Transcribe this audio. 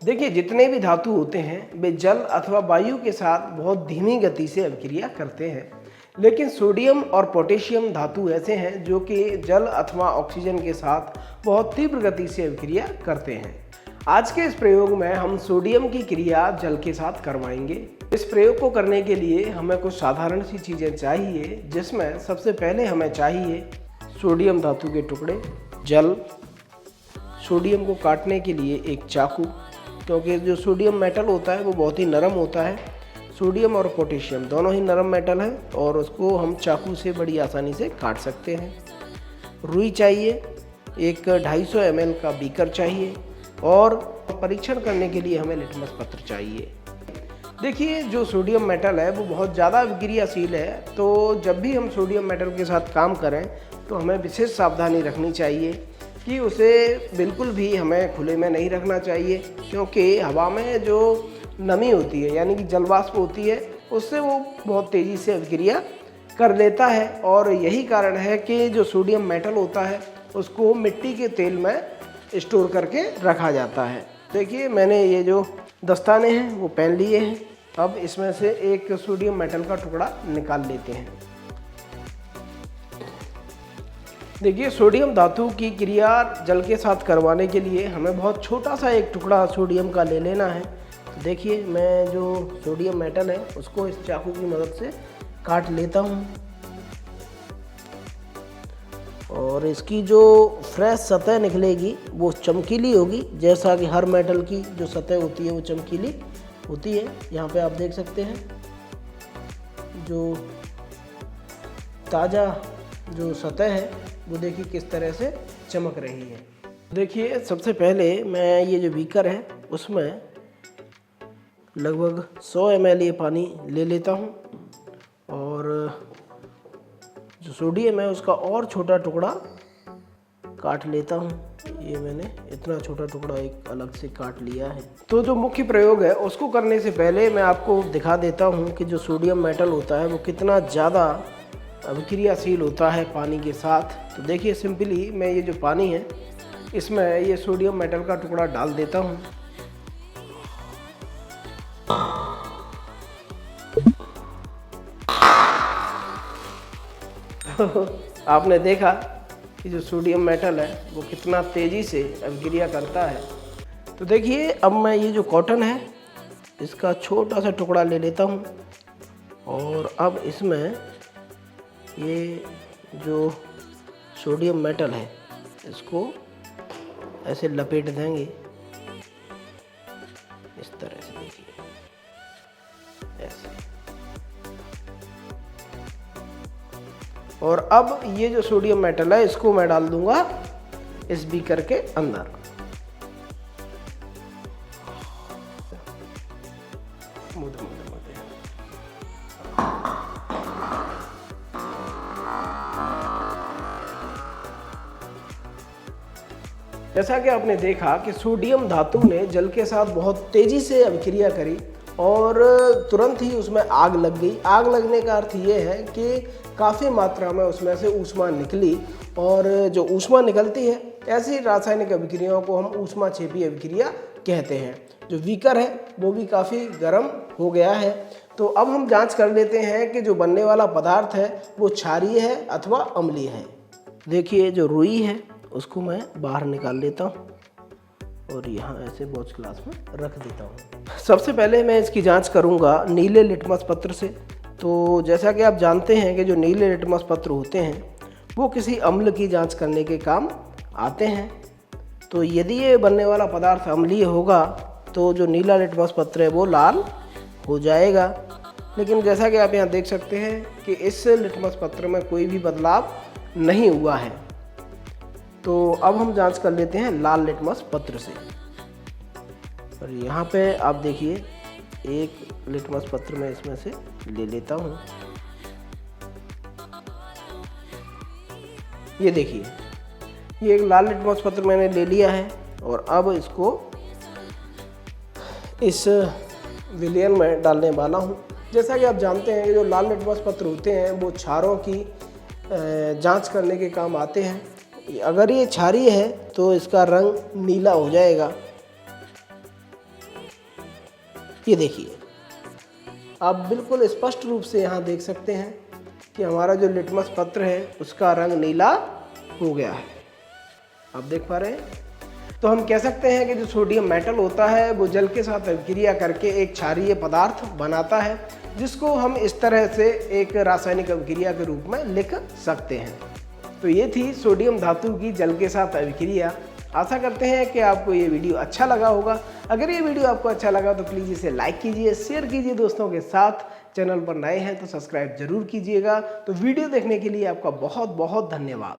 देखिए, जितने भी धातु होते हैं वे जल अथवा वायु के साथ बहुत धीमी गति से अभिक्रिया करते हैं, लेकिन सोडियम और पोटेशियम धातु ऐसे हैं जो कि जल अथवा ऑक्सीजन के साथ बहुत तीव्र गति से अभिक्रिया करते हैं। आज के इस प्रयोग में हम सोडियम की क्रिया जल के साथ करवाएंगे। इस प्रयोग को करने के लिए हमें कुछ साधारण सी चीज़ें चाहिए, जिसमें सबसे पहले हमें चाहिए सोडियम धातु के टुकड़े, जल, सोडियम को काटने के लिए एक चाकू, क्योंकि जो सोडियम मेटल होता है वो बहुत ही नरम होता है। सोडियम और पोटेशियम दोनों ही नरम मेटल हैं और उसको हम चाकू से बड़ी आसानी से काट सकते हैं। रुई चाहिए, एक 250 ml का बीकर चाहिए और परीक्षण करने के लिए हमें लिटमस पत्र चाहिए। देखिए, जो सोडियम मेटल है वो बहुत ज़्यादा अभिक्रियाशील है, तो जब भी हम सोडियम मेटल के साथ काम करें तो हमें विशेष सावधानी रखनी चाहिए कि उसे बिल्कुल भी हमें खुले में नहीं रखना चाहिए, क्योंकि हवा में जो नमी होती है यानी कि जलवाष्प होती है उससे वो बहुत तेज़ी से अभिक्रिया कर लेता है। और यही कारण है कि जो सोडियम मेटल होता है उसको मिट्टी के तेल में स्टोर करके रखा जाता है। देखिए, मैंने ये जो दस्ताने हैं वो पहन लिए हैं। अब इसमें से एक सोडियम मेटल का टुकड़ा निकाल लेते हैं। देखिए, सोडियम धातु की क्रिया जल के साथ करवाने के लिए हमें बहुत छोटा सा एक टुकड़ा सोडियम का ले लेना है। तो देखिए, मैं जो सोडियम मेटल है उसको इस चाकू की मदद से काट लेता हूँ और इसकी जो फ्रेश सतह निकलेगी वो चमकीली होगी, जैसा कि हर मेटल की जो सतह होती है वो चमकीली होती है। यहाँ पे आप देख सकते हैं जो ताज़ा जो सतह है वो देखिए किस तरह से चमक रही है। देखिए, सबसे पहले मैं ये जो बीकर है उसमें लगभग 100 ml ये पानी ले लेता हूँ और जो सोडियम है उसका और छोटा टुकड़ा काट लेता हूँ। ये मैंने इतना छोटा टुकड़ा एक अलग से काट लिया है। तो जो मुख्य प्रयोग है उसको करने से पहले मैं आपको दिखा देता हूँ कि जो सोडियम मेटल होता है वो कितना ज़्यादा अभिक्रियाशील होता है पानी के साथ। तो देखिए, सिंपली मैं ये जो पानी है इसमें ये सोडियम मेटल का टुकड़ा डाल देता हूँ। आपने देखा कि जो सोडियम मेटल है वो कितना तेज़ी से अभिक्रिया करता है। तो देखिए, अब मैं ये जो कॉटन है इसका छोटा सा टुकड़ा ले लेता हूँ और अब इसमें ये जो सोडियम मेटल है इसको ऐसे लपेट देंगे इस तरह से। देखिए, ऐसे। और अब ये जो सोडियम मेटल है इसको मैं डाल दूंगा इस बीकर के अंदर। जैसा कि आपने देखा कि सोडियम धातु ने जल के साथ बहुत तेजी से अभिक्रिया करी और तुरंत ही उसमें आग लग गई। आग लगने का अर्थ ये है कि काफ़ी मात्रा में उसमें से ऊष्मा निकली और जो ऊष्मा निकलती है ऐसी रासायनिक अभिक्रियाओं को हम ऊष्माक्षेपी अभिक्रिया कहते हैं। जो बीकर है वो भी काफ़ी गर्म हो गया है। तो अब हम जांच कर लेते हैं कि जो बनने वाला पदार्थ है वो क्षारीय है अथवा अम्लीय है। देखिए, जो रुई है उसको मैं बाहर निकाल लेता हूँ और यहाँ ऐसे वॉच ग्लास में रख देता हूँ। सबसे पहले मैं इसकी जांच करूँगा नीले लिटमस पत्र से। तो जैसा कि आप जानते हैं कि जो नीले लिटमस पत्र होते हैं वो किसी अम्ल की जांच करने के काम आते हैं। तो यदि ये बनने वाला पदार्थ अम्लीय होगा तो जो नीला लिटमस पत्र है वो लाल हो जाएगा। लेकिन जैसा कि आप यहाँ देख सकते हैं कि इस लिटमस पत्र में कोई भी बदलाव नहीं हुआ है। तो अब हम जांच कर लेते हैं लाल लिटमस पत्र से। और यहाँ पे आप देखिए, एक लिटमस पत्र मैं इसमें से ले लेता हूँ। ये देखिए, ये एक लाल लिटमस पत्र मैंने ले लिया है और अब इसको इस विलयन में डालने वाला हूँ। जैसा कि आप जानते हैं कि जो लाल लिटमस पत्र होते हैं वो क्षारों की जांच करने के काम आते हैं। अगर ये क्षारीय है तो इसका रंग नीला हो जाएगा ये देखिए, आप बिल्कुल स्पष्ट रूप से यहाँ देख सकते हैं कि हमारा जो लिटमस पत्र है उसका रंग नीला हो गया है। आप देख पा रहे हैं। तो हम कह सकते हैं कि जो सोडियम मेटल होता है वो जल के साथ अभिक्रिया करके एक क्षारीय पदार्थ बनाता है, जिसको हम इस तरह से एक रासायनिक अभिक्रिया के रूप में लिख सकते हैं। तो ये थी सोडियम धातु की जल के साथ अभिक्रिया। आशा करते हैं कि आपको ये वीडियो अच्छा लगा होगा। अगर ये वीडियो आपको अच्छा लगा तो प्लीज़ इसे लाइक कीजिए, शेयर कीजिए दोस्तों के साथ। चैनल पर नए हैं तो सब्सक्राइब जरूर कीजिएगा। तो वीडियो देखने के लिए आपका बहुत बहुत धन्यवाद।